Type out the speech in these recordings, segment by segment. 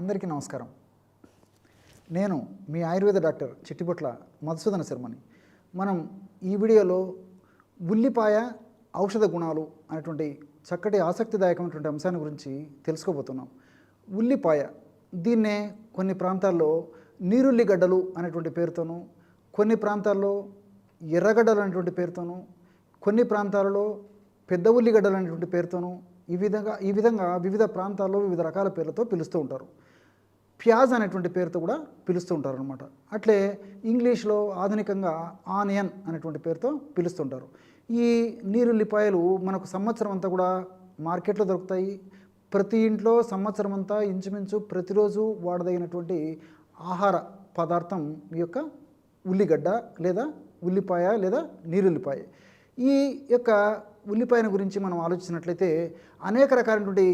అందరికీ నమస్కారం. నేను మీ ఆయుర్వేద డాక్టర్ చిట్టిపొట్ల మధుసూదన శర్మని. మనం ఈ వీడియోలో ఉల్లిపాయ ఔషధ గుణాలు అనేటువంటి చక్కటి ఆసక్తిదాయకమైనటువంటి అంశాన్ని గురించి తెలుసుకోబోతున్నాం. ఉల్లిపాయ దీన్నే కొన్ని ప్రాంతాల్లో నీరుల్లిగడ్డలు అనేటువంటి పేరుతోనూ, కొన్ని ప్రాంతాల్లో ఎర్రగడ్డలు అనేటువంటి పేరుతోనూ, కొన్ని ప్రాంతాలలో పెద్ద ఉల్లిగడ్డలు అనేటువంటి పేరుతోనూ ఈ విధంగా వివిధ ప్రాంతాల్లో వివిధ రకాల పేర్లతో పిలుస్తూ ఉంటారు. ప్యాజ్ అనేటువంటి పేరుతో కూడా పిలుస్తూ ఉంటారు అనమాట. అట్లే ఇంగ్లీష్లో ఆధునికంగా ఆనియన్ అనేటువంటి పేరుతో పిలుస్తుంటారు. ఈ నీరుల్లిపాయలు మనకు సంవత్సరం అంతా కూడా మార్కెట్లో దొరుకుతాయి. ప్రతి ఇంట్లో సంవత్సరం అంతా ఇంచుమించు ప్రతిరోజు వాడదగినటువంటి ఆహార పదార్థం ఈ యొక్క ఉల్లిగడ్డ లేదా ఉల్లిపాయ లేదా నీరుల్లిపాయ. ఈ యొక్క ఉల్లిపాయను గురించి మనం ఆలోచించినట్లయితే అనేక రకాలైనటువంటి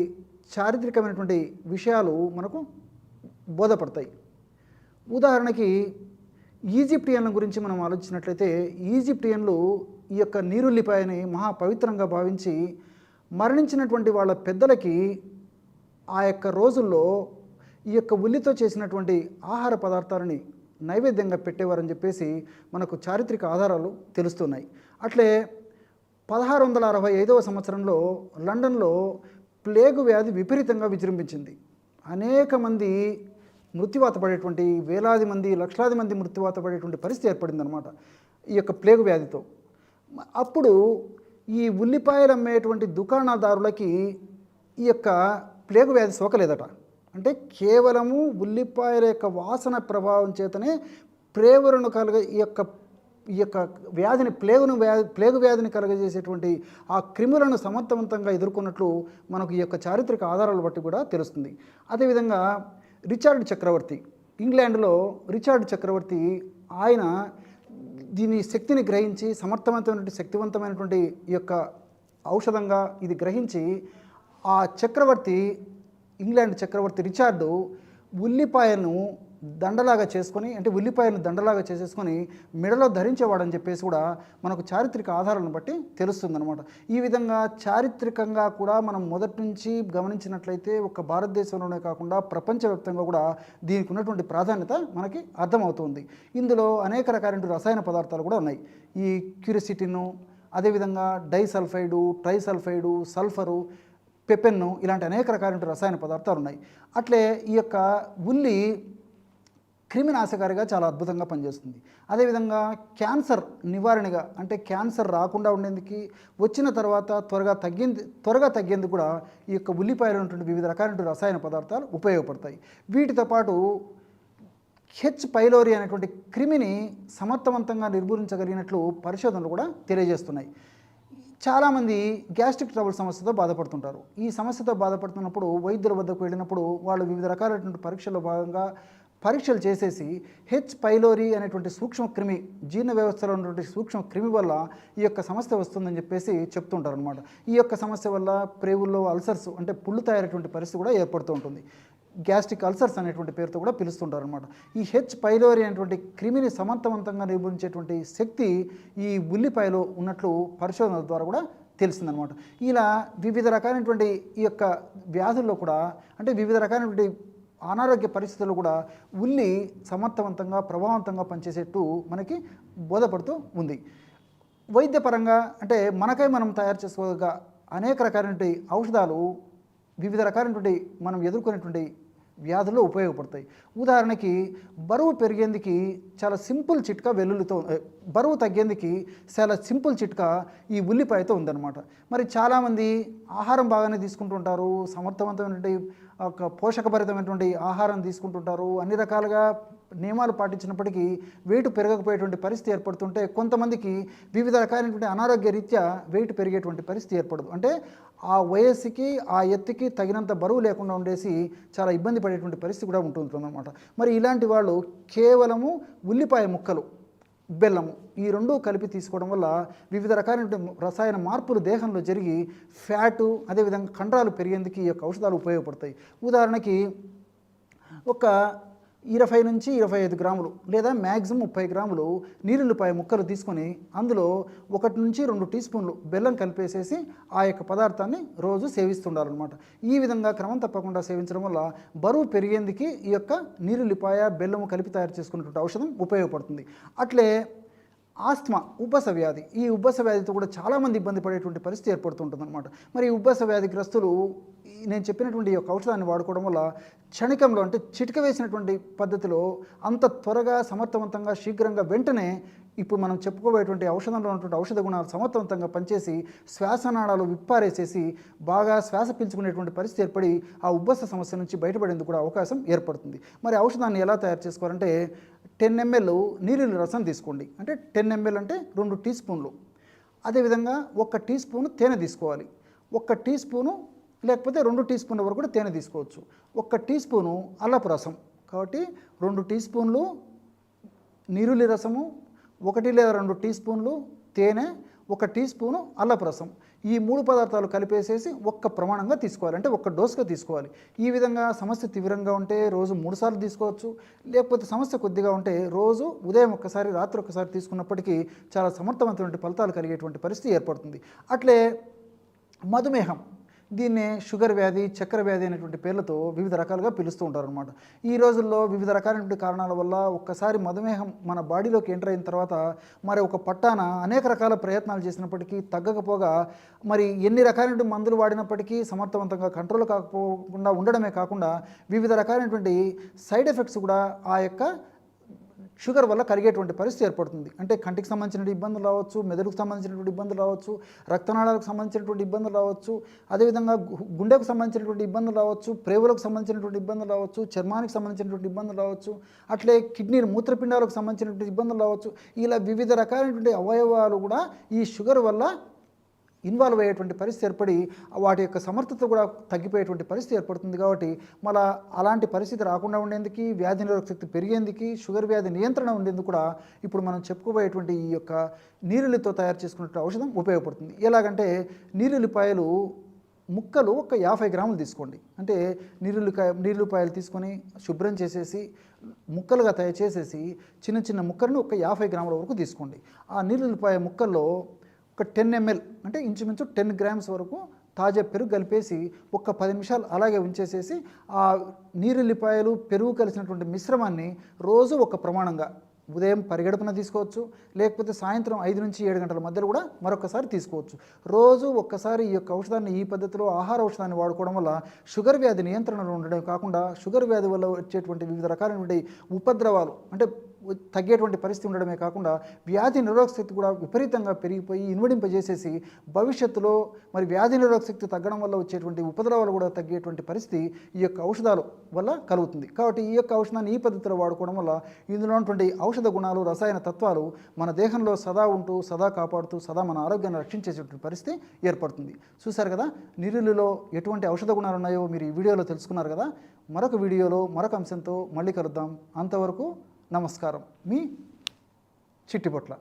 చారిత్రకమైనటువంటి విషయాలు మనకు బోధపడతాయి. ఉదాహరణకి ఈజిప్టియన్ల గురించి మనం ఆలోచించినట్లయితే ఈజిప్టియన్లు ఈ యొక్క నీరుల్లిపాయని మహా పవిత్రంగా భావించి మరణించినటువంటి వాళ్ళ పెద్దలకి ఆ యొక్క రోజుల్లో ఈ యొక్క ఉల్లితో చేసినటువంటి ఆహార పదార్థాలని నైవేద్యంగా పెట్టేవారని చెప్పేసి మనకు చారిత్రక ఆధారాలు తెలుస్తున్నాయి. అట్లే 1665వ సంవత్సరంలో లండన్లో ప్లేగు వ్యాధి విపరీతంగా విజృంభించింది. అనేక మంది మృత్యువాత పడేటువంటి, వేలాది మంది లక్షలాది మంది మృత్యువాత పడేటువంటి పరిస్థితి ఏర్పడిందనమాట ఈ యొక్క ప్లేగు వ్యాధితో. అప్పుడు ఈ ఉల్లిపాయలు అమ్మేటువంటి దుకాణదారులకి ఈ యొక్క ప్లేగు వ్యాధి సోకలేదట. అంటే కేవలము ఉల్లిపాయల యొక్క వాసన ప్రభావం చేతనే ప్రేగులను ఈ యొక్క వ్యాధిని ప్లేగు వ్యాధిని కలగజేసేటువంటి ఆ క్రిములను సమర్థవంతంగా ఎదుర్కొన్నట్లు మనకు ఈ యొక్క చారిత్రక ఆధారాలు బట్టి కూడా తెలుస్తుంది. అదేవిధంగా రిచార్డ్ చక్రవర్తి, ఇంగ్లాండ్లో రిచార్డ్ చక్రవర్తి, ఆయన దీని శక్తిని గ్రహించి శక్తివంతమైనటువంటి ఈ యొక్క ఔషధంగా ఇది గ్రహించి ఆ చక్రవర్తి, ఇంగ్లాండ్ చక్రవర్తి రిచార్డు ఉల్లిపాయను దండలాగా చేసేసుకొని మెడలో ధరించేవాడని చెప్పేసి కూడా మనకు చారిత్రక ఆధారాలను బట్టి తెలుస్తుందన్నమాట. ఈ విధంగా చారిత్రకంగా కూడా మనం మొదటి నుంచి గమనించినట్లయితే ఒక భారతదేశంలోనే కాకుండా ప్రపంచవ్యాప్తంగా కూడా దీనికి ఉన్నటువంటి ప్రాధాన్యత మనకి అర్థమవుతుంది. ఇందులో అనేక రకాలైన రసాయన పదార్థాలు కూడా ఉన్నాయి. ఈ క్యూరిసిటిను, అదేవిధంగా డైసల్ఫైడు, ట్రైసల్ఫైడు, సల్ఫరు, పెపెన్ను, ఇలాంటి అనేక రకాలైన రసాయన పదార్థాలు ఉన్నాయి. అట్లే ఈ యొక్క ఉల్లి క్రిమినాశకారిగా చాలా అద్భుతంగా పనిచేస్తుంది. అదేవిధంగా క్యాన్సర్ నివారణగా, అంటే క్యాన్సర్ రాకుండా ఉండేందుకు, వచ్చిన తర్వాత త్వరగా తగ్గేందుకు కూడా ఈ యొక్క ఉల్లిపాయలు ఉన్నటువంటి వివిధ రకాలైన రసాయన పదార్థాలు ఉపయోగపడతాయి. వీటితో పాటు హెచ్ పైలోరీ అనేటువంటి క్రిమిని సమర్థవంతంగా నిర్మూలించగలిగినట్లు పరిశోధనలు కూడా తెలియజేస్తున్నాయి. చాలామంది గ్యాస్ట్రిక్ ట్రబుల్ సమస్యతో బాధపడుతుంటారు. ఈ సమస్యతో బాధపడుతున్నప్పుడు వైద్యుల వద్దకు వెళ్ళినప్పుడు వాళ్ళు వివిధ రకాలైనటువంటి పరీక్షల్లో భాగంగా పరీక్షలు చేసేసి హెచ్ పైలోరీ అనేటువంటి సూక్ష్మక్రిమి, జీర్ణ వ్యవస్థలో ఉన్నటువంటి సూక్ష్మక్రిమి వల్ల ఈ యొక్క సమస్య వస్తుందని చెప్పేసి చెప్తుంటారు అనమాట. ఈ యొక్క సమస్య వల్ల ప్రేగుల్లో అల్సర్స్, అంటే పుళ్ళు తయారైనటువంటి పరిస్థితి కూడా ఏర్పడుతూ ఉంటుంది. గ్యాస్ట్రిక్ అల్సర్స్ అనేటువంటి పేరుతో కూడా పిలుస్తుంటారు అనమాట. ఈ హెచ్ పైలోరీ అనేటువంటి క్రిమిని సమర్థవంతంగా నిర్మూలించేటువంటి శక్తి ఈ ఉల్లిపాయలో ఉన్నట్లు పరిశోధనల ద్వారా కూడా తెలిసిందనమాట. ఇలా వివిధ రకాలైనటువంటి ఈ యొక్క వ్యాధుల్లో కూడా, అంటే వివిధ రకాలైనటువంటి అనారోగ్య పరిస్థితుల్లో కూడా ఉల్లి సమర్థవంతంగా ప్రభావవంతంగా పనిచేసేట్టు మనకి బోధపడుతూ ఉంది. వైద్యపరంగా అంటే మనకై మనం తయారు చేసుకోగా అనేక రకాలైనటువంటి ఔషధాలు వివిధ రకాలైనటువంటి మనం ఎదుర్కొనేటువంటి వ్యాధుల్లో ఉపయోగపడతాయి. ఉదాహరణకి బరువు పెరిగేందుకు చాలా సింపుల్ చిట్కా బరువు తగ్గేందుకు చాలా సింపుల్ చిట్కా ఈ ఉల్లిపాయతో ఉందన్నమాట. మరి చాలామంది ఆహారం బాగానే తీసుకుంటుంటారు, సమర్థవంతమైనటువంటి ఒక పోషకభరితమైనటువంటి ఆహారం తీసుకుంటుంటారు, అన్ని రకాలుగా నియమాలు పాటించినప్పటికీ వెయిట్ పెరగకపోయేటువంటి పరిస్థితి ఏర్పడుతుంటే, కొంతమందికి వివిధ రకాలైనటువంటి అనారోగ్య రీత్యా వెయిట్ పెరిగేటువంటి పరిస్థితి ఏర్పడదు. అంటే ఆ వయస్సుకి ఆ ఎత్తుకి తగినంత బరువు లేకుండా ఉండేసి చాలా ఇబ్బంది పడేటువంటి పరిస్థితి కూడా ఉంటుందన్నమాట. మరి ఇలాంటి వాళ్ళు కేవలము ఉల్లిపాయ ముక్కలు, బెల్లము ఈ రెండూ కలిపి తీసుకోవడం వల్ల వివిధ రకాలైన రసాయన మార్పులు దేహంలో జరిగి ఫ్యాటు, అదేవిధంగా కండరాలు పెరిగేందుకు ఈ యొక్క ఔషధాలు ఉపయోగపడతాయి. ఉదాహరణకి ఒక 20 నుంచి 25 గ్రాములు లేదా మ్యాక్సిమం 30 గ్రాములు నీరుల్లిపాయ ముక్కలు తీసుకొని అందులో 1 నుంచి 2 టీ స్పూన్లు బెల్లం కలిపేసేసి ఆ యొక్క పదార్థాన్ని రోజు సేవిస్తుండాలన్నమాట. ఈ విధంగా క్రమం తప్పకుండా సేవించడం వల్ల బరువు పెరిగేందుకు ఈ యొక్క నీరుల్లిపాయ బెల్లము కలిపి తయారు చేసుకున్నటువంటి ఔషధం ఉపయోగపడుతుంది. అట్లే ఆస్తమా, ఉబ్బస వ్యాధి, ఈ ఉబ్బస వ్యాధితో కూడా చాలామంది ఇబ్బంది పడేటువంటి పరిస్థితి ఏర్పడుతుంటుందన్నమాట. మరి ఈ ఉబ్బస వ్యాధిగ్రస్తులు నేను చెప్పినటువంటి ఈ యొక్క ఔషధాన్ని వాడుకోవడం వల్ల క్షణికంలో అంటే చిటిక వేసినటువంటి పద్ధతిలో అంత త్వరగా సమర్థవంతంగా శీఘ్రంగా వెంటనే ఇప్పుడు మనం చెప్పుకోబోయేటువంటి ఔషధంలో ఉన్నటువంటి ఔషధ గుణాలు సమర్థవంతంగా పనిచేసి శ్వాసనాళాలు విప్పారేసేసి బాగా శ్వాస పీల్చుకునేటువంటి పరిస్థితి ఏర్పడి ఆ ఉబ్బస సమస్య నుంచి బయటపడేందుకు కూడా అవకాశం ఏర్పడుతుంది. మరి ఔషధాన్ని ఎలా తయారు చేసుకోవాలంటే 10 ml నీరుల్లి రసం తీసుకోండి. అంటే 10 ml అంటే 2 టీ స్పూన్లు. అదేవిధంగా 1 టీ స్పూను తేనె తీసుకోవాలి. 1 టీ స్పూను లేకపోతే 2 టీ స్పూన్ల వరకు కూడా తేనె తీసుకోవచ్చు. 1 టీ స్పూను అల్లపు రసం. కాబట్టి 2 టీ స్పూన్లు నీరుల్లి రసము, 1 లేదా 2 టీ స్పూన్లు తేనె, 1 టీ స్పూను అల్లపు రసం. ఈ 3 పదార్థాలు కలిపేసేసి ఒక్క ప్రమాణంగా తీసుకోవాలి. అంటే 1 డోసుగా తీసుకోవాలి. ఈ విధంగా సమస్య తీవ్రంగా ఉంటే రోజు 3 సార్లు తీసుకోవచ్చు. లేకపోతే సమస్య కొద్దిగా ఉంటే రోజు ఉదయం ఒక్కసారి, రాత్రి ఒక్కసారి తీసుకున్నప్పటికీ చాలా సమర్థవంతమైన ఫలితాలు కలిగేటువంటి పరిస్థితి ఏర్పడుతుంది. అట్లే మధుమేహం, దీన్నే షుగర్ వ్యాధి, చక్కెర వ్యాధి అనేటువంటి పేర్లతో వివిధ రకాలుగా పిలుస్తూ ఉంటారనమాట. ఈ రోజుల్లో వివిధ రకాలైనటువంటి కారణాల వల్ల ఒక్కసారి మధుమేహం మన బాడీలోకి ఎంటర్ అయిన తర్వాత మరి ఒక పట్టాన అనేక రకాల ప్రయత్నాలు చేసినప్పటికీ తగ్గకపోగా మరి ఎన్ని రకాలైనటువంటి మందులు వాడినప్పటికీ సమర్థవంతంగా కంట్రోల్ కాకపోకుండా ఉండడమే కాకుండా వివిధ రకాలైనటువంటి సైడ్ ఎఫెక్ట్స్ కూడా ఆ యొక్క షుగర్ వల్ల కలిగేటువంటి పరిస్థితి ఏర్పడుతుంది. అంటే కంటికి సంబంధించినటువంటి ఇబ్బందులు రావచ్చు, మెదడుకు సంబంధించినటువంటి ఇబ్బందులు రావచ్చు, రక్తనాళాలకు సంబంధించినటువంటి ఇబ్బందులు రావచ్చు, అదేవిధంగా గుండెకు సంబంధించినటువంటి ఇబ్బందులు రావచ్చు, ప్రేవులకు సంబంధించినటువంటి ఇబ్బందులు రావచ్చు, చర్మానికి సంబంధించినటువంటి ఇబ్బందులు రావచ్చు, అట్లే కిడ్నీ మూత్రపిండాలకు సంబంధించినటువంటి ఇబ్బందులు రావచ్చు. ఇలా వివిధ రకాలైనటువంటి అవయవాలు కూడా ఈ షుగర్ వల్ల ఇన్వాల్వ్ అయ్యేటువంటి పరిస్థితి ఏర్పడి వాటి యొక్క సమర్థత కూడా తగ్గిపోయేటువంటి పరిస్థితి ఏర్పడుతుంది. కాబట్టి మళ్ళీ అలాంటి పరిస్థితి రాకుండా ఉండేందుకు, వ్యాధి నిరోధక శక్తి పెరిగేందుకు, షుగర్ వ్యాధి నియంత్రణ ఉండేందుకు కూడా ఇప్పుడు మనం చెప్పుకోబోయేటువంటి ఈ యొక్క నీరుల్లితో తయారు చేసుకున్న ఔషధం ఉపయోగపడుతుంది. ఎలాగంటే నీరుల్లిపాయలు ముక్కలు ఒక 50 గ్రాములు తీసుకోండి. అంటే నీరుల్లిపాయలు తీసుకొని శుభ్రం చేసేసి ముక్కలుగా తయారు చేసేసి చిన్న చిన్న ముక్కలను ఒక 50 గ్రాముల వరకు తీసుకోండి. ఆ నీరుల్లిపాయ ముక్కల్లో ఒక 10 ml అంటే ఇంచుమించు 10 గ్రామ్స్ వరకు తాజా పెరుగు కలిపేసి ఒక 10 నిమిషాలు అలాగే ఉంచేసేసి ఆ నీరుల్లిపాయలు పెరుగు కలిసినటువంటి మిశ్రమాన్ని రోజు ఒక ప్రమాణంగా ఉదయం పరిగెడుపున తీసుకోవచ్చు, లేకపోతే సాయంత్రం 5 నుంచి 7 గంటల మధ్యలో కూడా మరొకసారి తీసుకోవచ్చు. రోజు ఒక్కసారి ఈ యొక్క ఔషధాన్ని ఈ పద్ధతిలో ఆహార ఔషధాన్ని వాడుకోవడం వల్ల షుగర్ వ్యాధి నియంత్రణలో ఉండడం కాకుండా షుగర్ వ్యాధి వల్ల వచ్చేటువంటి వివిధ రకాలైనటువంటి ఉపద్రవాలు అంటే తగ్గేటువంటి పరిస్థితి ఉండడమే కాకుండా వ్యాధి నిరోధక శక్తి కూడా విపరీతంగా పెరిగిపోయి ఇన్వడింపజేసేసి భవిష్యత్తులో మరి వ్యాధి నిరోధక శక్తి తగ్గడం వల్ల వచ్చేటువంటి ఉపద్రవాలు కూడా తగ్గేటువంటి పరిస్థితి ఈ యొక్క ఔషధాల వల్ల కలుగుతుంది. కాబట్టి ఈ యొక్క ఔషధాన్ని ఈ పద్ధతిలో వాడుకోవడం వల్ల ఇందులో ఉన్నటువంటి ఔషధ గుణాలు, రసాయన తత్వాలు మన దేహంలో సదా ఉంటూ, సదా కాపాడుతూ, సదా మన ఆరోగ్యాన్ని రక్షించేటువంటి పరిస్థితి ఏర్పడుతుంది. చూశారు కదా, నీరుల్లిలో ఎటువంటి ఔషధ గుణాలు ఉన్నాయో మీరు ఈ వీడియోలో తెలుసుకున్నారు కదా. మరొక వీడియోలో మరొక అంశంతో మళ్ళీ కలుద్దాం. అంతవరకు నమస్కారం. మీ చిట్టిపొట్ల.